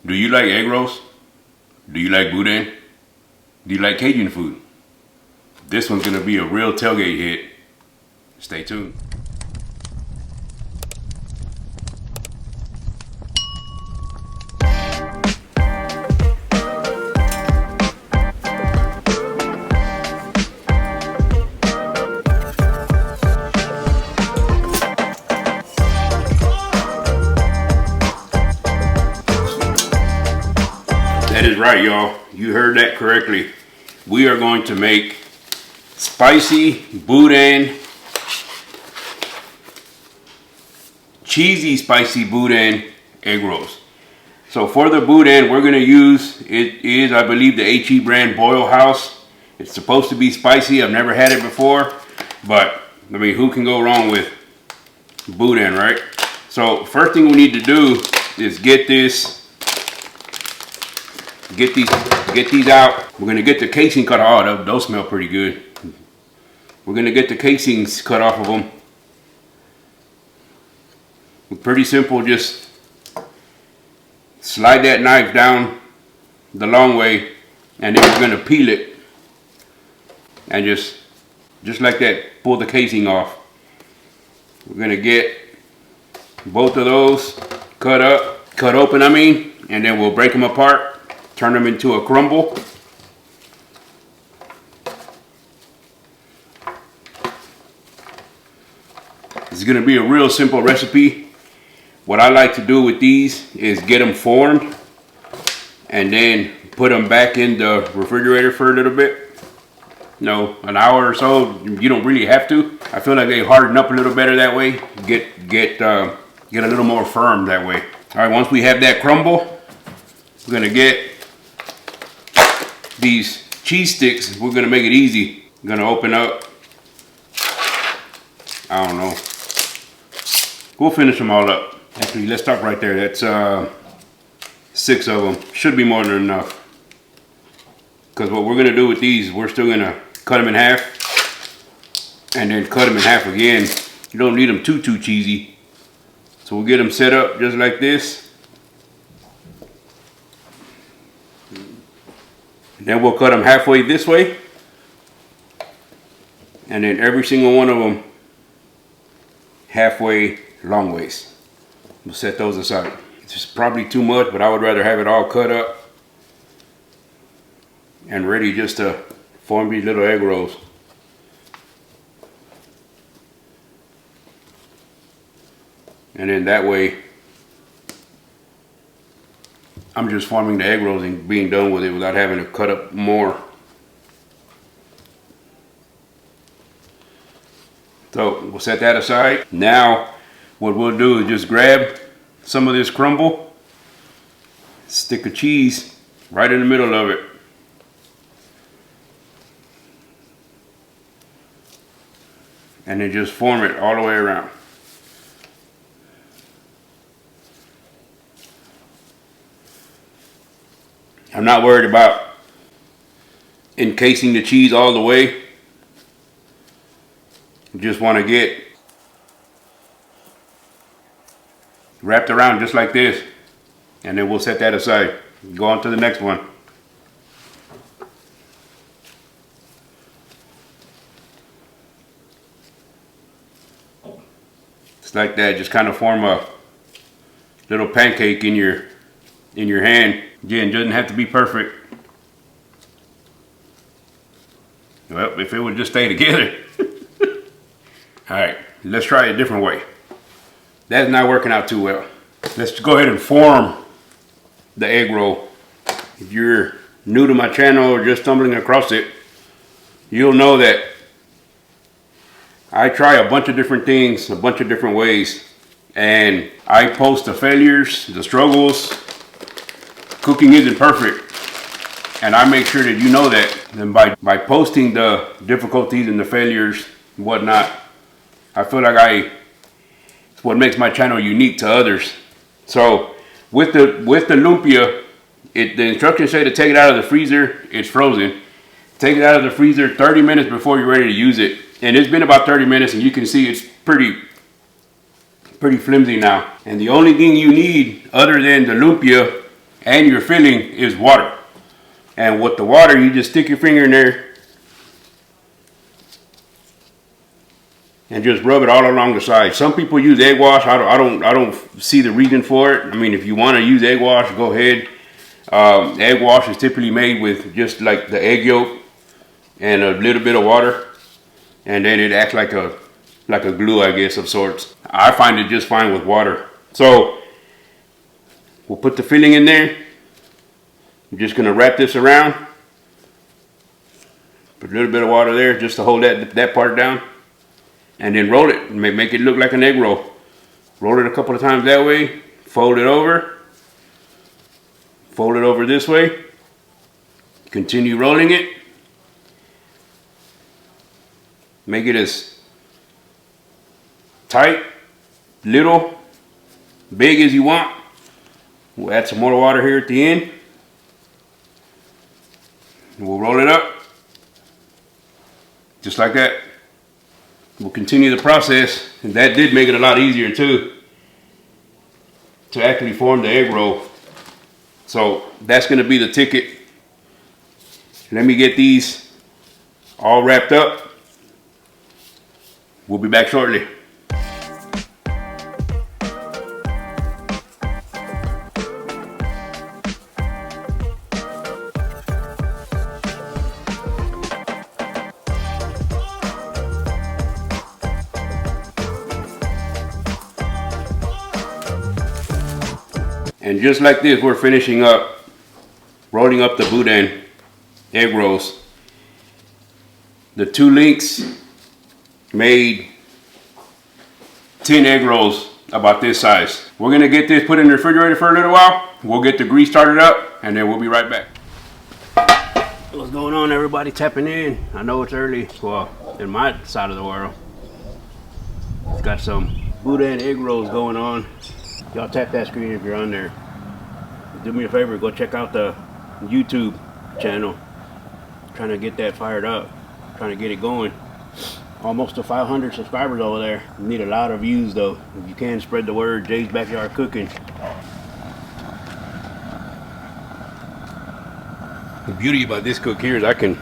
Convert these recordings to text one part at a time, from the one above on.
Do you like egg rolls? Do you like boudin? Do you like Cajun food? This one's gonna be a real tailgate hit. Stay tuned. That is right, y'all. You heard that correctly. We are going to make spicy boudin, cheesy spicy boudin egg rolls. So for the boudin, we're going to use, it is, I believe, the HE brand Boil House. It's supposed to be spicy. I've never had it before, but I mean, who can go wrong with boudin, right? So first thing we need to do is get these out. We're gonna get the casing cut off. Oh, those smell pretty good. We're gonna get the casings cut off of them. Pretty simple. Just slide that knife down the long way, and then we're gonna peel it, and just like that, pull the casing off. We're gonna get both of those cut open, and then we'll break them apart. Turn them into a crumble. It's going to be a real simple recipe. What I like to do with these is get them formed and then put them back in the refrigerator for a little bit. You know, an hour or so. You don't really have to. I feel like they harden up a little better that way. Get a little more firm that way. All right, once we have that crumble, we're going to get these cheese sticks. We're gonna make it easy. I'm gonna open up, I don't know, we'll finish them all up. Actually, let's stop right there. That's 6 of them. Should be more than enough, because what we're gonna do with these, we're still gonna cut them in half and then cut them in half again. You don't need them too cheesy, so we'll get them set up just like this. Then we'll cut them halfway this way, and then every single one of them halfway long ways. We'll set those aside. It's just probably too much, but I would rather have it all cut up and ready just to form these little egg rolls. And then that way, I'm just forming the egg rolls and being done with it without having to cut up more. So we'll set that aside. Now what we'll do is just grab some of this crumble, stick a cheese right in the middle of it. And then just form it all the way around. I'm not worried about encasing the cheese all the way. Just want to get wrapped around just like this, and then we'll set that aside. Go on to the next one. Just like that, just kind of form a little pancake in your hand. Again, doesn't have to be perfect. Well, if it would just stay together. All right, let's try it a different way. That's not working out too well. Let's go ahead and form the egg roll. If you're new to my channel or just stumbling across it, you'll know that I try a bunch of different things, a bunch of different ways, and I post the failures, the struggles. Cooking isn't perfect, and I make sure that you know that. And by posting the difficulties and the failures and whatnot, I feel like it's what makes my channel unique to others. So with the lumpia, the instructions say to take it out of the freezer. It's frozen. Take it out of the freezer 30 minutes before you're ready to use it. And it's been about 30 minutes, and you can see it's pretty flimsy now. And the only thing you need other than the lumpia and your filling is water. And with the water, you just stick your finger in there and just rub it all along the side. Some people use egg wash. I don't see the reason for it. I mean, if you want to use egg wash, go ahead. Egg wash is typically made with just like the egg yolk and a little bit of water, and then it acts like a glue, I guess, of sorts. I find it just fine with water. So we'll put the filling in there. I'm just gonna wrap this around. Put a little bit of water there just to hold that part down, and then roll it. Make it look like an egg roll. Roll it a couple of times that way. Fold it over. Fold it over this way. Continue rolling it. Make it as tight, little, big as you want. We'll add some more water here at the end. We'll roll it up. Just like that. We'll continue the process. And that did make it a lot easier too, to actually form the egg roll. So that's going to be the ticket. Let me get these all wrapped up. We'll be back shortly. And just like this, we're finishing up rolling up the boudin egg rolls. The 2 links made 10 egg rolls about this size. We're gonna get this put in the refrigerator for a little while. We'll get the grease started up, and then we'll be right back. What's going on, everybody tapping in? I know it's early, well, in my side of the world. It's got some boudin egg rolls going on. Y'all tap that screen if you're on there. Do me a favor, go check out the YouTube channel. Trying to get that fired up, trying to get it going. Almost to 500 subscribers over there. Need a lot of views though. If you can, spread the word. Jay's Backyard Cooking. The beauty about this cook here is I can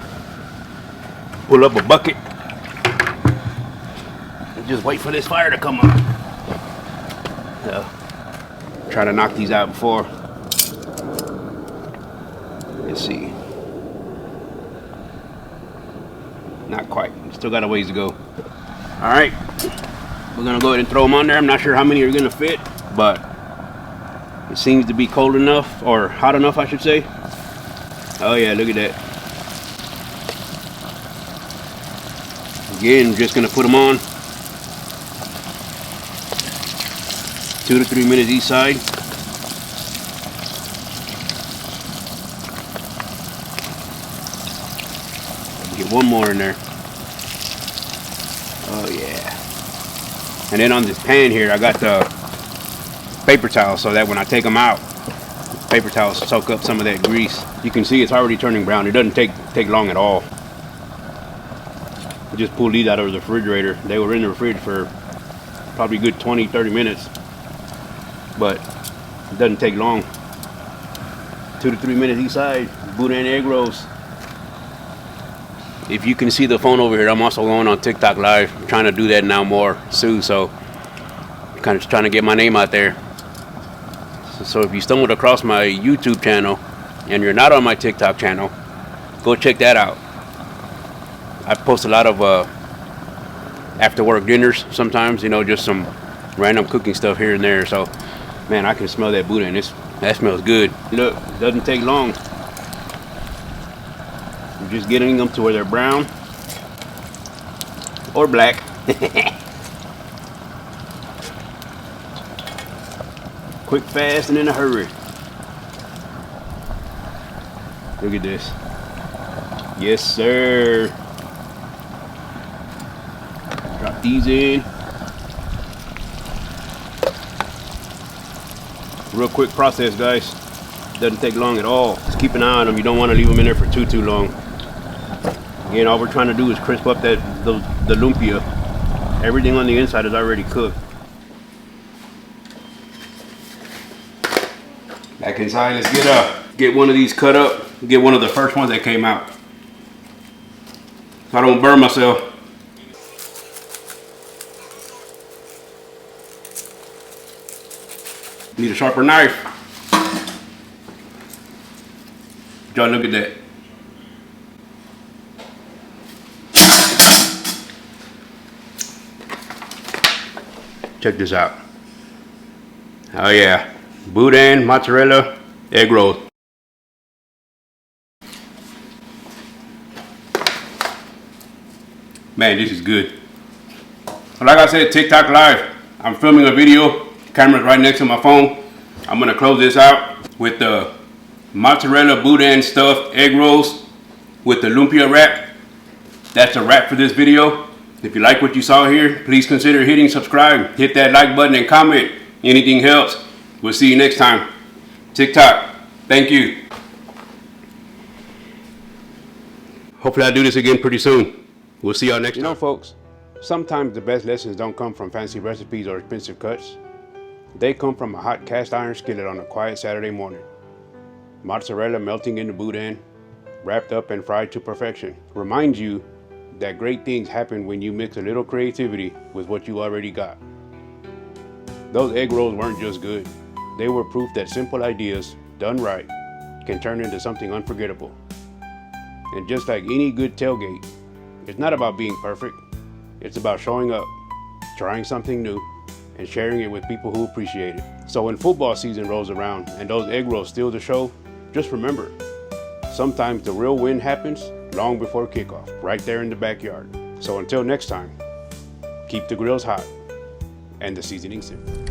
pull up a bucket and just wait for this fire to come up. Try to knock these out before. Let's see. Not quite. Still got a ways to go. All right. We're gonna go ahead and throw them on there. I'm not sure how many are gonna fit, but it seems to be cold enough, or hot enough, I should say. Oh yeah, look at that. Again, I'm just gonna put them on. 2 to 3 minutes each side. Get one more in there. Oh yeah. And then on this pan here, I got the paper towel so that when I take them out, the paper towels soak up some of that grease. You can see it's already turning brown. It doesn't take long at all. I just pulled these out of the refrigerator. They were in the refrigerator for probably a good 20-30 minutes. But it doesn't take long. 2 to 3 minutes each side. Boudin egg rolls. If you can see the phone over here, I'm also going on TikTok live. I'm trying to do that now more soon, so kind of trying to get my name out there. So if you stumbled across my YouTube channel and you're not on my TikTok channel, go check that out. I post a lot of after work dinners sometimes, you know, just some random cooking stuff here and there. So man, I can smell that boudin. That smells good. Look, it doesn't take long. You're just getting them to where they're brown or black. Quick, fast, and in a hurry. Look at this. Yes, sir. Drop these in. Real quick process, guys. Doesn't take long at all. Just keep an eye on them. You don't want to leave them in there for too long. Again, all we're trying to do is crisp up the lumpia. Everything on the inside is already cooked. Back back inside. Let's get one of these cut up. Get one of the first ones that came out, so I don't burn myself. Need a sharper knife. Y'all look at that. Check this out. Oh yeah, boudin, mozzarella, egg rolls. Man, this is good. Like I said, TikTok Live. I'm filming a video. Camera's right next to my phone. I'm gonna close this out with the mozzarella boudin stuffed egg rolls with the lumpia wrap. That's a wrap for this video. If you like what you saw here, please consider hitting subscribe. Hit that like button and comment. Anything helps. We'll see you next time. TikTok. Thank you. Hopefully I'll do this again pretty soon. We'll see y'all next time. You know, folks, sometimes the best lessons don't come from fancy recipes or expensive cuts. They come from a hot cast iron skillet on a quiet Saturday morning. Mozzarella melting into boudin, wrapped up and fried to perfection. Reminds you that great things happen when you mix a little creativity with what you already got. Those egg rolls weren't just good. They were proof that simple ideas, done right, can turn into something unforgettable. And just like any good tailgate, it's not about being perfect. It's about showing up, trying something new, and sharing it with people who appreciate it. So when football season rolls around and those egg rolls steal the show, just remember, sometimes the real win happens long before kickoff, right there in the backyard. So until next time, keep the grills hot and the seasoning simple.